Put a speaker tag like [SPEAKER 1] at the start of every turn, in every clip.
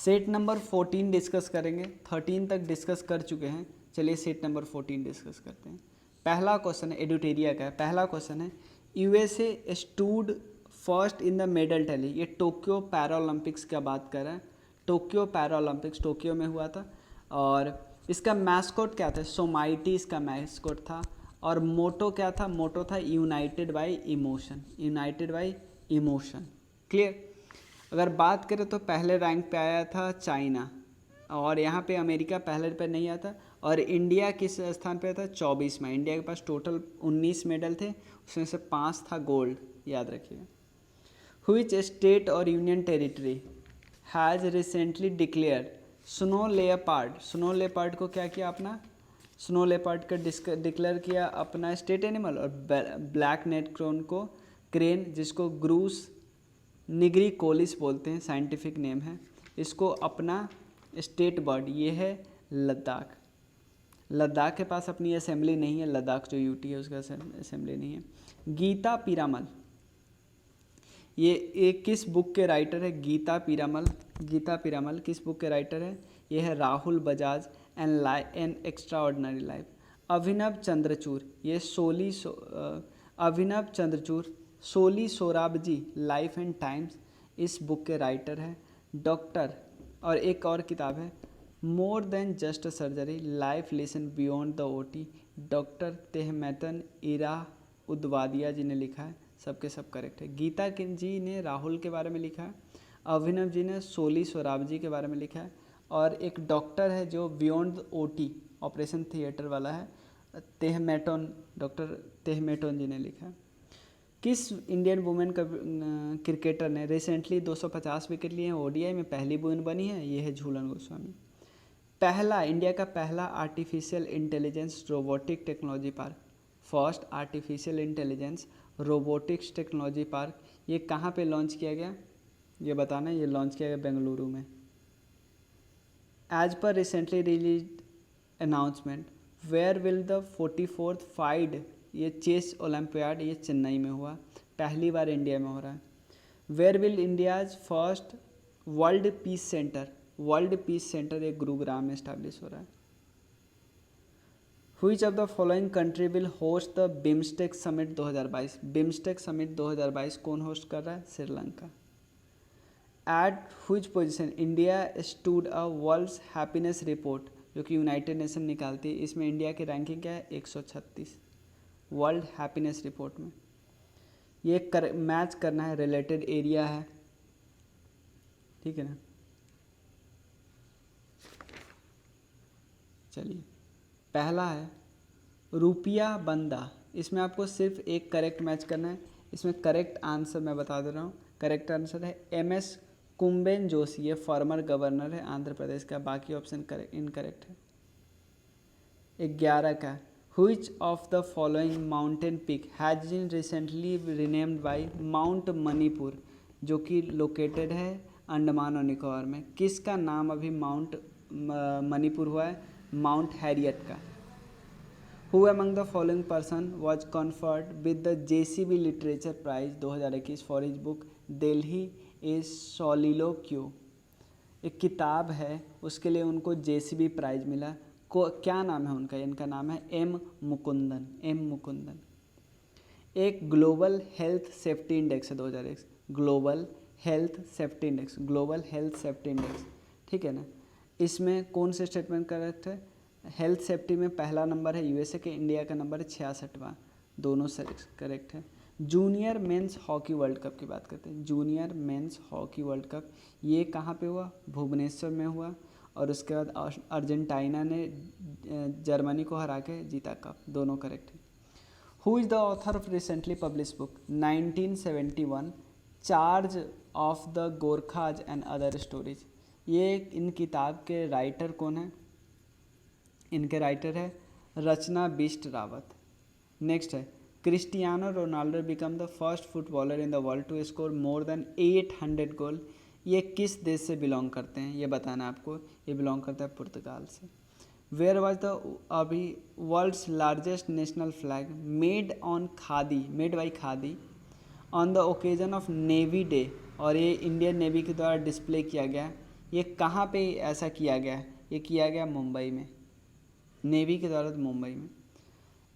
[SPEAKER 1] Set number 14 discuss करेंगे, 13 तक discuss कर चुके हैं। चलिए सेट नंबर 14 डिस्कस करते हैं। पहला क्वेश्चन है एडुटेरिया का है। पहला क्वेश्चन है USA stood first in the medal tally. ये टोक्यो पैरालंपिक्स का बात कर रहा है। टोक्यो पैरालंपिक्स टोक्यो में हुआ था और इसका मैस्कॉट क्या था? सोमाइटी इसका मैस्कॉट था। और मोटो क्या था? मोटो था United bye emotion, United bye emotion. Clear. अगर बात करें तो पहले रैंक पे आया था चाइना और यहाँ पे अमेरिका पहले पे नहीं आता। और इंडिया किस स्थान पे था? 24 में। इंडिया के पास टोटल 19 मेडल थे, उसमें से 5 था गोल्ड, याद रखिएगा। व्हिच स्टेट और union territory has recently declared snow leopard. Snow leopard को क्या किया अपना? स्नो लेपर्ड का डिक्लेयर किया अपना स्टेट एनिमल। और ब्लैक नेट क्रोन को क्रेन, जिसको ग्रूस निग्रिकोलिस बोलते हैं, साइंटिफिक नेम है, इसको अपना स्टेट बर्ड। ये है लद्दाख। लद्दाख के पास अपनी असेंबली नहीं है, लद्दाख जो यूटी है उसका असेंबली नहीं है। गीता पीरामल, ये एक किस बुक के राइटर है? गीता पीरामल। गीता पीरामल किस बुक के राइटर है? ये है Rahul Bajaj an extraordinary life. Abhinav Chandrachud, ये Abhinav Chandrachud Soli Sorabjee life and times, इस बुक के राइटर है। डॉक्टर, और एक और किताब है more than just surgery life lesson beyond the OT, doctor Tehemton Erach Udwadia ji ने लिखा है। सबके सब करेक्ट है। गीता जी ने राहुल के बारे में लिखा है, अभिनव जी ने सोली सोराबजी के बारे में लिखा है, और एक डॉक्टर है जो बियॉन्ड ओटी ऑपरेशन थिएटर वाला है, तेहमेटन, डॉक्टर तेहमेटन जी ने लिखा है। किस इंडियन वुमेन क्रिकेटर ने रिसेंटली 250 विकेट लिए हैं ओडीआई में? पहली वुमेन बनी है, ये है झूलन गोस्वामी। पहला, इंडिया का पहला artificial intelligence robotic technology park, first artificial intelligence robotics technology park, ये कहाँ पे लॉन्च किया गया? ये बताना। ये लॉन्च किया गया बेंगलुरु में। As per recently released announcement where will the 44th FIDE, ये चेस ओलंपियाड, ये चेन्नई में हुआ, पहली बार इंडिया में हो रहा है। Where will India's first world peace centre, world peace centre ये गुरुग्राम में इस्टेब्लिश हो रहा है। Which of the following country will host the BIMSTEC summit 2022, BIMSTEC summit 2022 कौन होस्ट कर रहा है? Sri Lanka. At which position India stood a world's happiness report, जो कि यूनाइटेड नेशन निकालती है, इसमें इंडिया की रैंकिंग क्या है? 136 वर्ल्ड हैप्पीनेस रिपोर्ट में। ये मैच करना है, रिलेटेड एरिया है, ठीक है ना। चलिए, पहला है रुपिया बंदा, इसमें आपको सिर्फ एक करेक्ट मैच करना है। इसमें करेक्ट आंसर मैं बता दे रहा हूँ, करेक्ट आंसर है MS कुम्बेन जोशी, ये फॉर्मर गवर्नर है आंध्र प्रदेश का, बाकी ऑप्शन इनकरेक्ट है। 11 का which of the following mountain peak has been recently renamed by mount Manipur, जो कि लोकेटेड है अंडमान और निकोबार में, किसका नाम अभी माउंट मणिपुर हुआ है? माउंट हैरियट का। Who among the following person was conferred with the JCB Literature Prize 2021 for his book Delhi A Soliloquy? एक किताब है, उसके लिए उनको JCB प्राइज मिला। क्या नाम है उनका? इनका नाम है M मुकुंदन, M मुकुंदन। एक ग्लोबल हेल्थ सेफ्टी इंडेक्स है 2001, global health safety index, global health safety index, ठीक है ना। इसमें कौन से स्टेटमेंट करेक्ट है? हेल्थ सेफ्टी में पहला नंबर है यूएसए के, इंडिया का नंबर है 66वां, दोनों करेक्ट है। Junior men's hockey world cup की बात करते हैं। Junior men's hockey world cup ये कहाँ पे हुआ? भुवनेश्वर में हुआ, और उसके बाद अर्जेंटीना ने जर्मनी को हरा के जीता कप, दोनों करेक्ट है। Who is the author of recently publish book 1971 charge of the Gorkhas and other stories, ये इन किताब के राइटर कौन है? इनके राइटर है रचना बिष्ट रावत। नेक्स्ट है Cristiano Ronaldo become the first footballer in the world to score more than 800 goal, ये किस देश से बिलोंग करते हैं? ये बताना आपको। ये बिलोंग करता है पुर्तगाल से। वेयर वाज द अभी world's largest national flag made on khadi, made by khadi on the occasion of Navy Day, और ये इंडियन नेवी के द्वारा डिस्प्ले किया गया, ये कहाँ पे ऐसा किया गया है? ये किया गया मुंबई में, नेवी के द्वारा मुंबई में।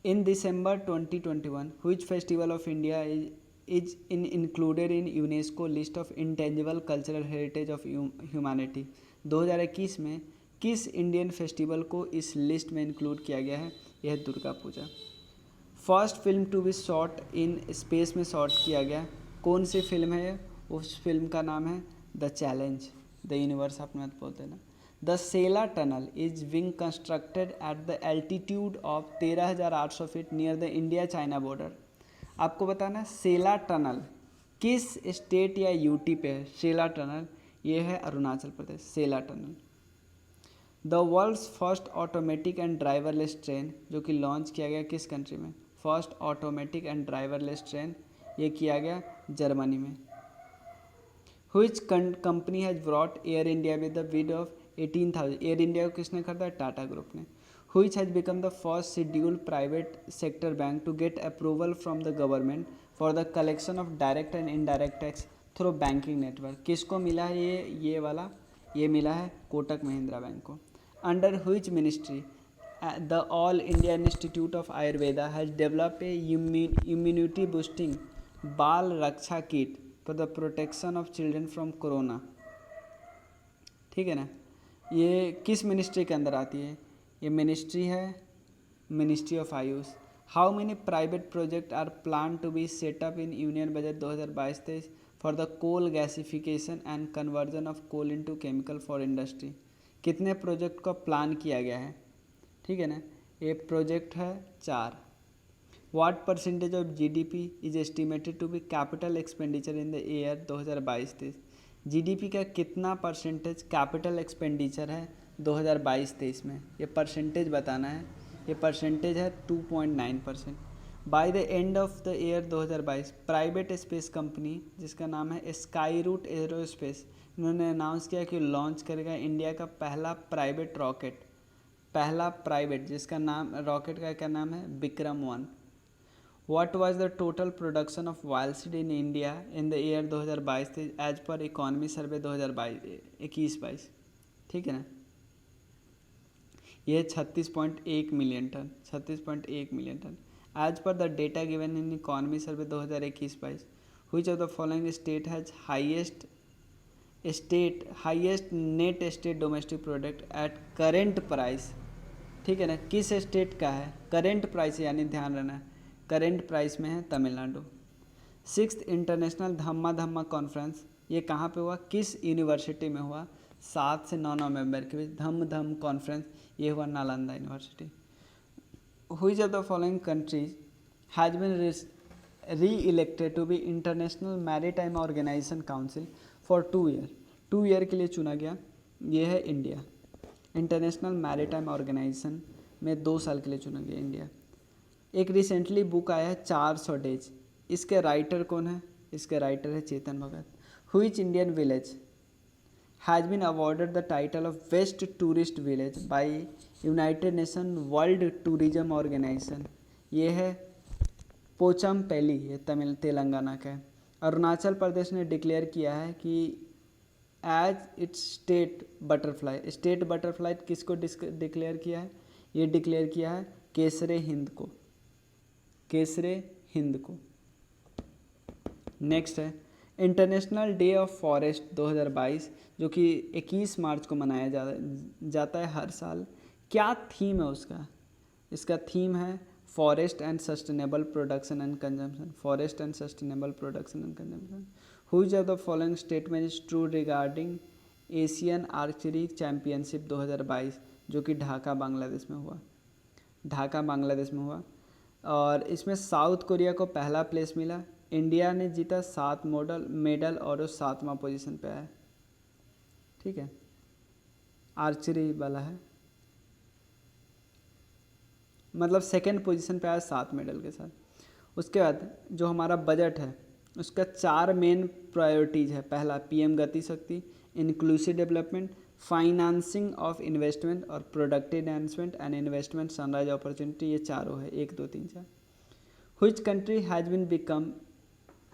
[SPEAKER 1] इन दिसंबर 2021 which festival of India is included in UNESCO list of intangible cultural heritage of humanity? 2021 में किस इंडियन फेस्टिवल को इस लिस्ट में इंक्लूड किया गया है? यह Durga Puja. First film to be shot in space में शॉट किया गया, कौन सी फिल्म है? उस फिल्म का नाम है द चैलेंज, द यूनिवर्स आप मत बोलते ना। The Sela tunnel is being constructed at the altitude of 13,800 feet near the India China border. आपको बताना सेला टनल किस स्टेट या यूटी पे है? सेला टनल ये है Arunachal Pradesh, Sela tunnel. The world's first automatic and driverless train जो कि लॉन्च किया गया किस कंट्री में? First automatic and driverless train ये किया गया जर्मनी में। Which company has brought Air India with the bid of 18,000? Air India को किसने खरीदा? टाटा ग्रुप ने। Which has become the first scheduled private sector bank to get approval from the government for the collection of direct and indirect tax through banking network? किसको मिला है ये वाला? ये मिला है कोटक महिंद्रा बैंक को। Under which ministry the All India Institute of Ayurveda has developed a immunity boosting Bal Raksha kit for the protection of children from corona? ठीक है ना, ये किस मिनिस्ट्री के अंदर आती है? ये मिनिस्ट्री है ministry of AYUSH. How many private project are plan to be set up in union budget 2022-23 for the coal gasification and conversion of coal into chemical for industry? कितने प्रोजेक्ट को प्लान किया गया है? ठीक है ना, ये प्रोजेक्ट है 4। What percentage of GDP is estimated to be capital expenditure in the year 2022-23? GDP का कितना परसेंटेज कैपिटल एक्सपेंडिचर है 2022-23 में? ये परसेंटेज बताना है। ये परसेंटेज है 2.9%। By the end of the year 2022 private space company जिसका नाम है स्काई रूट एरोस्पेस, इन्होंने अनाउंस किया कि लॉन्च करेगा इंडिया का पहला प्राइवेट रॉकेट, पहला प्राइवेट जिसका नाम रॉकेट का क्या नाम है? विक्रम-1। What was the total production of oilseed in India in the year 2022 as per economy survey 2021-22? ठीक है ना, ये 36.1 million ton, 36.1 million ton as per the data given in economy survey 2021-22। Which of the following state has highest net state domestic product at current price? ठीक है ना, किस state का है करेंट प्राइस? यानी ध्यान रहना है करेंट प्राइस में है तमिलनाडु। 6th इंटरनेशनल धम्मा धम्मा कॉन्फ्रेंस ये कहाँ पे हुआ? किस यूनिवर्सिटी में हुआ? 7 से 9 नवंबर के बीच धम कॉन्फ्रेंस ये हुआ Nalanda university. Which of the following countries has been re-elected to be International Maritime Organization Council for 2 year? 2 year के लिए चुना गया, ये है इंडिया। इंटरनेशनल मैरीटाइम ऑर्गेनाइजेशन में 2 साल के लिए चुना गया इंडिया। एक रिसेंटली बुक आया है 400 डेज, इसके राइटर कौन है? इसके राइटर है Chetan Bhagat. Which Indian village has been awarded the title of best tourist village by United Nation World Tourism Organization? ये है पोचमपल्ली, ये तेलंगाना का है। अरुणाचल प्रदेश ने डिक्लेयर किया है कि as its state butterfly, state butterfly किसको डिक्लेयर किया है? ये डिक्लेयर किया है केसरे हिंद को, केसरे हिंद को। नेक्स्ट है इंटरनेशनल डे ऑफ फॉरेस्ट 2022 जो कि 21 मार्च को मनाया जाता है हर साल। क्या थीम है उसका? इसका थीम है forest and sustainable production and consumption, forest and sustainable production and consumption. Which of the following statement is true regarding Asian archery championship 2022 जो कि ढाका बांग्लादेश में हुआ, ढाका बांग्लादेश में हुआ? और इसमें साउथ कोरिया को पहला प्लेस मिला, इंडिया ने जीता 7 मेडल और वो 7वां पोजीशन पे आया। ठीक है, आर्चरी वाला है, मतलब सेकंड पोजीशन पे आया 7 मेडल के साथ। उसके बाद जो हमारा बजट है उसका 4 मेन प्रायोरिटीज़ है। पहला PM Gati Shakti, inclusive development, financing of investment और productive enhancement and investment sunrise opportunity, ये चारों है 1 2 3 4। Which country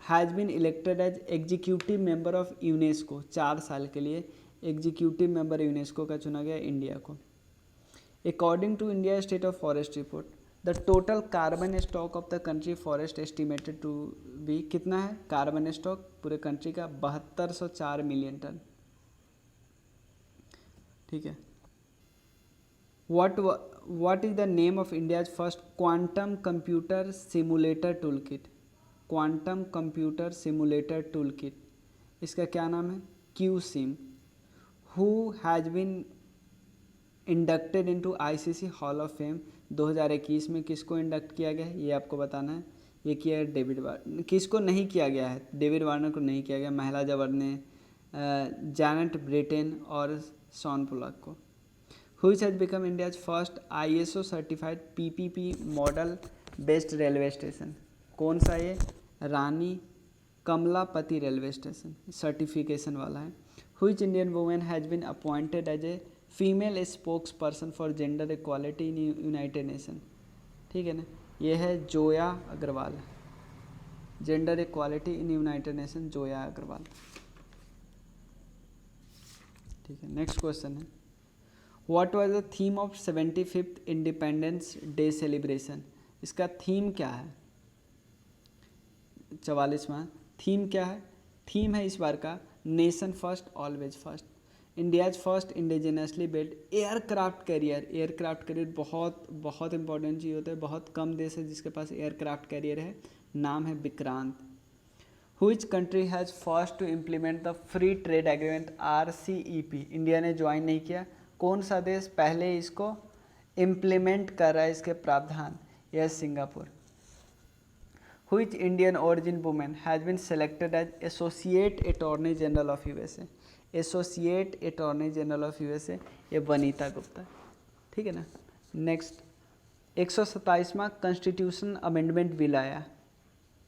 [SPEAKER 1] has been elected as executive member of UNESCO 4 साल के लिए एग्जीक्यूटिव मेंबर यूनेस्को का चुना गया इंडिया को। According to India State of Forest Report, the total carbon stock of the country forest estimated to be, कितना है carbon stock पूरे कंट्री का? 7204 मिलियन टन। ठीक है। What is the name of India's first quantum computer simulator toolkit? Quantum computer simulator toolkit, इसका क्या नाम है? QSIM. Who has been inducted into ICC Hall of Fame? 2021 में किसको इंडक्ट किया गया है ये आपको बताना है। ये किया है डेविड वार्नर। किसको नहीं किया गया है? डेविड वार्नर को नहीं किया गया, महिला जबर ने जैनेट ब्रिटेन और शॉन पुलक को। Which has become India's first ISO certified PPP model based railway station? कौन सा ये? रानी कमलापति रेलवे स्टेशन सर्टिफिकेशन वाला है। Which Indian woman has been appointed as a female spokesperson for gender equality in United Nations? ठीक है ना, ये है Zoya Agarwal, gender equality in United Nation, Zoya Agarwal. ठीक है, नेक्स्ट क्वेश्चन है, what was the theme of 75th Independence Day celebration? इसका theme क्या है? 44वां थीम क्या है? थीम है इस बार का nation first always first. India's first indigenously build aircraft carrier. Aircraft carrier बहुत बहुत इंपॉर्टेंट चीज़ होता है, बहुत कम देश है जिसके पास एयरक्राफ्ट कैरियर है, नाम है Vikrant. Which country has first to implement the free trade agreement RCEP? India ने ज्वाइन नहीं किया। कौन सा देश पहले इसको इम्प्लीमेंट कर रहा है इसके प्रावधान? यह Singapore. Which Indian origin woman has been selected as Associate Attorney General of USA? Associate Attorney General of USA ये वनीता गुप्ता। ठीक है ना। नेक्स्ट 127वां कॉन्स्टिट्यूशन अमेंडमेंट बिल आया।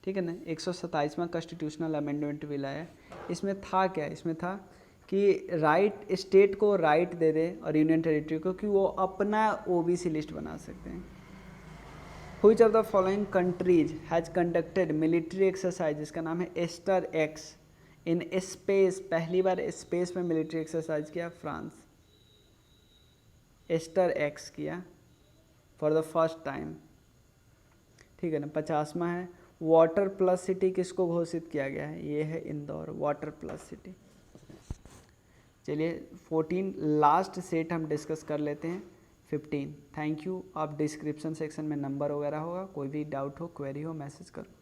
[SPEAKER 1] ठीक है ना, 127वां कॉन्स्टिट्यूशनल अमेंडमेंट बिल आया। इसमें था क्या? इसमें था कि राइट स्टेट को राइट दे दे और यूनियन टेरिटरी को कि वो अपना ओबीसी लिस्ट बना सकते हैं। Which of the following countries has conducted military exercise? इसका नाम है एस्टर एक्स इन स्पेस। पहली बार स्पेस में मिलिट्री एक्सरसाइज किया फ्रांस, एस्टर एक्स किया फॉर द फर्स्ट टाइम। ठीक है ना। 50वां है, वाटर प्लस सिटी किसको घोषित किया गया है? ये है इंदौर, वाटर प्लस सिटी। चलिए 14 लास्ट सेट हम डिस्कस कर लेते हैं। 15 थैंक यू। आप डिस्क्रिप्शन सेक्शन में नंबर वगैरह होगा, कोई भी डाउट हो क्वेरी हो मैसेज करो।